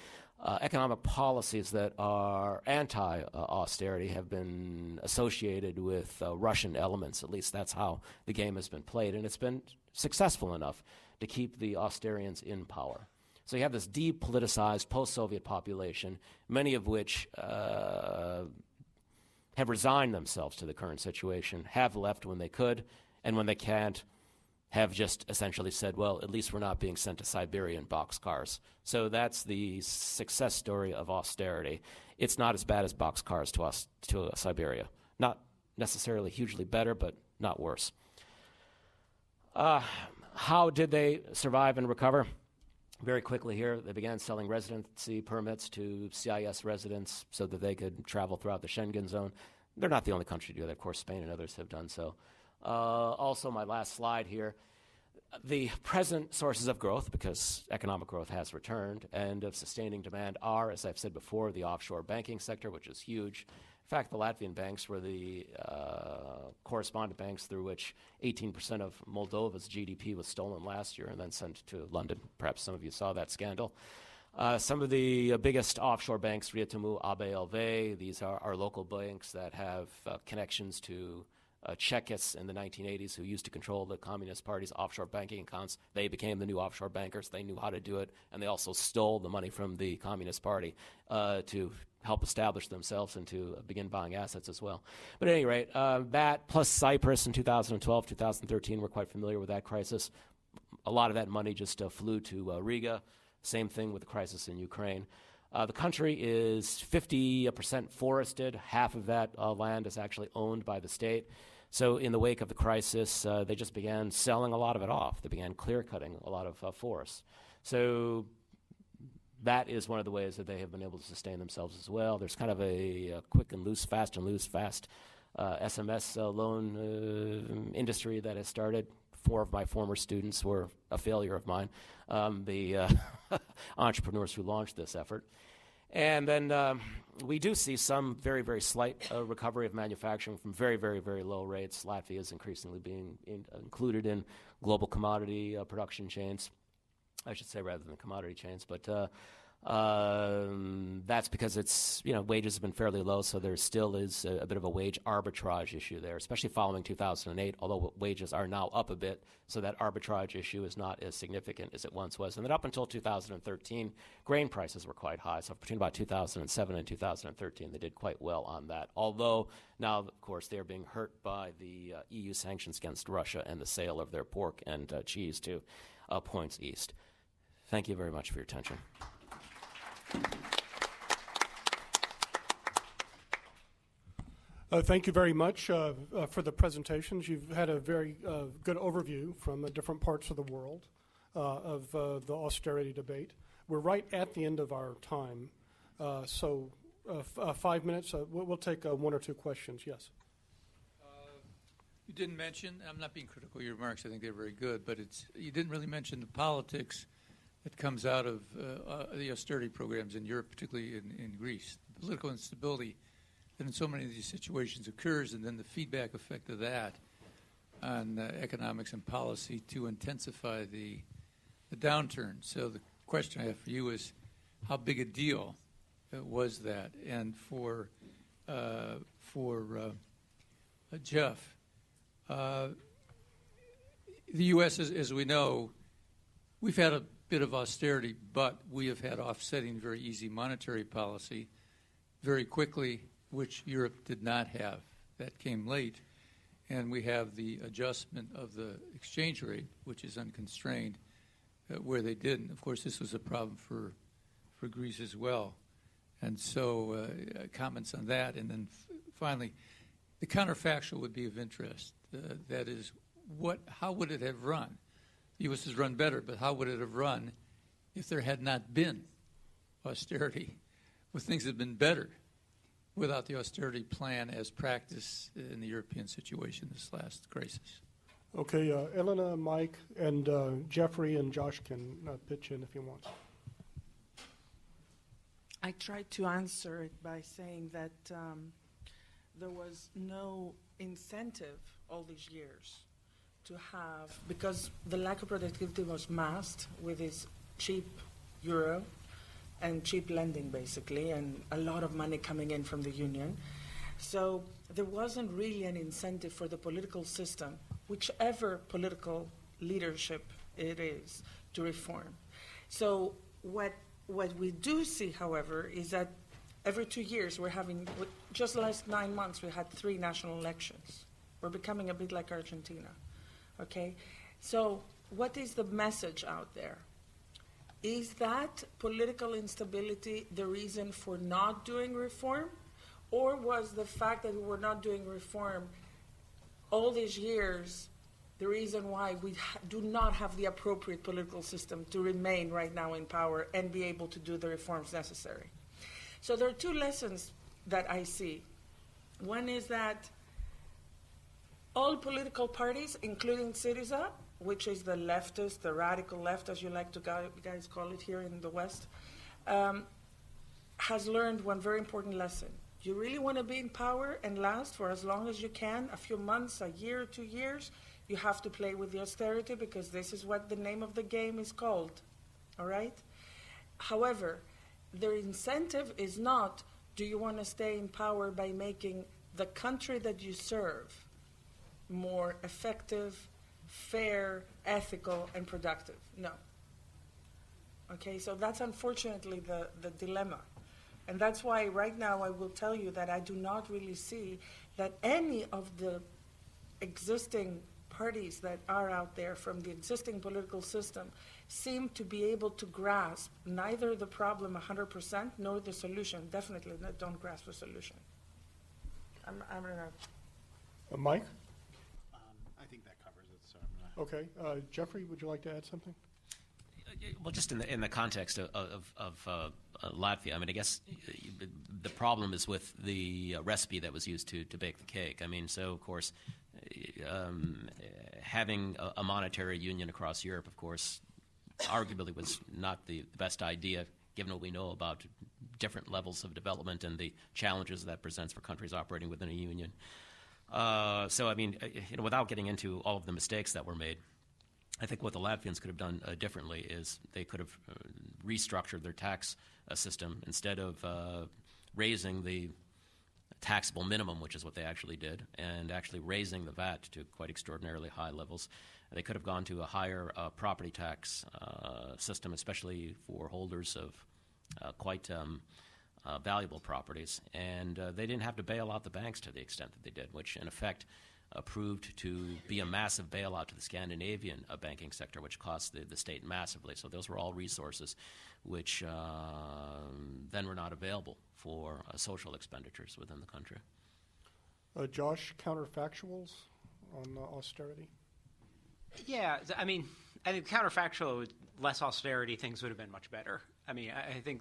economic policies that are anti-austerity have been associated with Russian elements. At least that's how the game has been played. And it's been successful enough to keep the Austerians in power. So you have this depoliticized post-Soviet population, many of which have resigned themselves to the current situation, have left when they could, and when they can't, have just essentially said, well, at least we're not being sent to Siberia in boxcars. So that's the success story of austerity. It's not as bad as boxcars to Siberia. Not necessarily hugely better, but not worse. How did they survive and recover? Very quickly here, they began selling residency permits to CIS residents so that they could travel throughout the Schengen zone. They're not the only country to do that. Of course, Spain and others have done so. Also, my last slide here, the present sources of growth, because economic growth has returned, and of sustaining demand are, as I've said before, the offshore banking sector, which is huge. In fact, the Latvian banks were the correspondent banks through which 18% of Moldova's GDP was stolen last year and then sent to London. Perhaps some of you saw that scandal. Some of the biggest offshore banks, Rietumu, ABLV, these are our local banks that have connections to Czechists in the 1980s who used to control the Communist Party's offshore banking accounts. They became the new offshore bankers. They knew how to do it, and they also stole the money from the Communist Party to help establish themselves and to begin buying assets as well. But at any rate, that plus Cyprus in 2012, 2013, we're quite familiar with that crisis. A lot of that money just flew to Riga. Same thing with the crisis in Ukraine. The country is 50% forested. Half of that land is actually owned by the state. So in the wake of the crisis, they just began selling a lot of it off. They began clear-cutting a lot of forests. So that is one of the ways that they have been able to sustain themselves as well. There's kind of a quick and loose, fast SMS loan industry that has started. 4 of my former students were a failure of mine, the entrepreneurs who launched this effort. And then we do see some very, very slight recovery of manufacturing from very, very, very low rates. Latvia is increasingly being included in global commodity production chains, I should say, rather than commodity chains. But that's because it's, wages have been fairly low, so there still is a bit of a wage arbitrage issue there, especially following 2008, although wages are now up a bit, so that arbitrage issue is not as significant as it once was. And then up until 2013, grain prices were quite high, so between about 2007 and 2013, they did quite well on that, although now, of course, they are being hurt by the EU sanctions against Russia and the sale of their pork and cheese to points east. Thank you very much for your attention. Thank you very much for the presentations. You've had a very good overview from different parts of the world of the austerity debate. We're right at the end of our time, so 5 minutes. We'll take 1 or 2 questions. Yes. You didn't mention, I'm not being critical of your remarks, I think they're very good, but you didn't really mention the politics that comes out of the austerity programs in Europe, particularly in Greece. The political instability that in so many of these situations occurs, and then the feedback effect of that on economics and policy to intensify the downturn. So the question I have for you is, how big a deal was that? And for Jeff, the U.S., as we know, we've had a bit of austerity, but we have had offsetting very easy monetary policy very quickly, which Europe did not have. That came late. And we have the adjustment of the exchange rate, which is unconstrained, where they didn't. Of course, this was a problem for Greece as well. And so comments on that. And then finally, the counterfactual would be of interest. That is, how would it have run? The U.S. has run better, but how would it have run if there had not been austerity? Would things have been better without the austerity plan as practiced in the European situation this last crisis? Okay, Elena, Mike, and Jeffrey and Josh can pitch in if you want. I tried to answer it by saying that there was no incentive all these years to have, because the lack of productivity was masked with this cheap euro and cheap lending, basically, and a lot of money coming in from the union. So there wasn't really an incentive for the political system, whichever political leadership it is, to reform. So what we do see, however, is that Every 2 years, we're having, just the last 9 months, we had 3 national elections. We're becoming a bit like Argentina, okay? So what is the message out there? Is that political instability the reason for not doing reform? Or was the fact that we were not doing reform all these years the reason why we do not have the appropriate political system to remain right now in power and be able to do the reforms necessary? So there are 2 lessons that I see. One is that all political parties, including Syriza, which is the leftist, the radical left, as you like to guys call it here in the West, has learned one very important lesson. You really want to be in power and last for as long as you can, a few months, a year, 2 years, you have to play with the austerity because this is what the name of the game is called, all right? However, their incentive is not, do you want to stay in power by making the country that you serve more effective, fair, ethical, and productive? No. Okay, so that's unfortunately the dilemma. And that's why right now I will tell you that I do not really see that any of the existing parties that are out there from the existing political system seem to be able to grasp neither the problem 100% nor the solution. Definitely don't grasp the solution. I'm gonna. Mike? I think that covers it, so I'm gonna... Okay. Jeffrey, would you like to add something? Well, just in the context of Latvia, I mean, I guess the problem is with the recipe that was used to bake the cake. I mean, so of course, having a monetary union across Europe, of course, arguably was not the best idea, given what we know about different levels of development and the challenges that presents for countries operating within a union. So, I mean, without getting into all of the mistakes that were made, I think what the Latvians could have done differently is they could have restructured their tax system instead of raising the taxable minimum, which is what they actually did, and actually raising the VAT to quite extraordinarily high levels. They could have gone to a higher property tax system, especially for holders of quite valuable properties. And they didn't have to bail out the banks to the extent that they did, which in effect proved to be a massive bailout to the Scandinavian banking sector, which cost the state massively. So those were all resources which then were not available for social expenditures within the country. Josh, counterfactuals on austerity? Yeah, I mean, I think counterfactual, with less austerity, things would have been much better. I mean, I think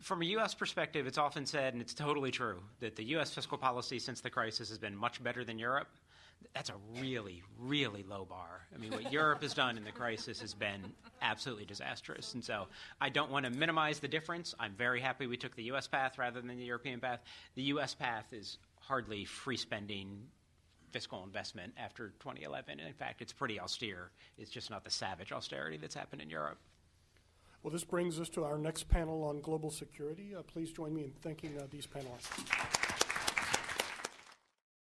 from a U.S. perspective, it's often said, and it's totally true, that the U.S. fiscal policy since the crisis has been much better than Europe. That's a really, really low bar. I mean, what Europe has done in the crisis has been absolutely disastrous. And so I don't want to minimize the difference. I'm very happy we took the U.S. path rather than the European path. The U.S. path is hardly free spending fiscal investment after 2011. And in fact, it's pretty austere. It's just not the savage austerity that's happened in Europe. Well, this brings us to our next panel on global security. Please join me in thanking these panelists.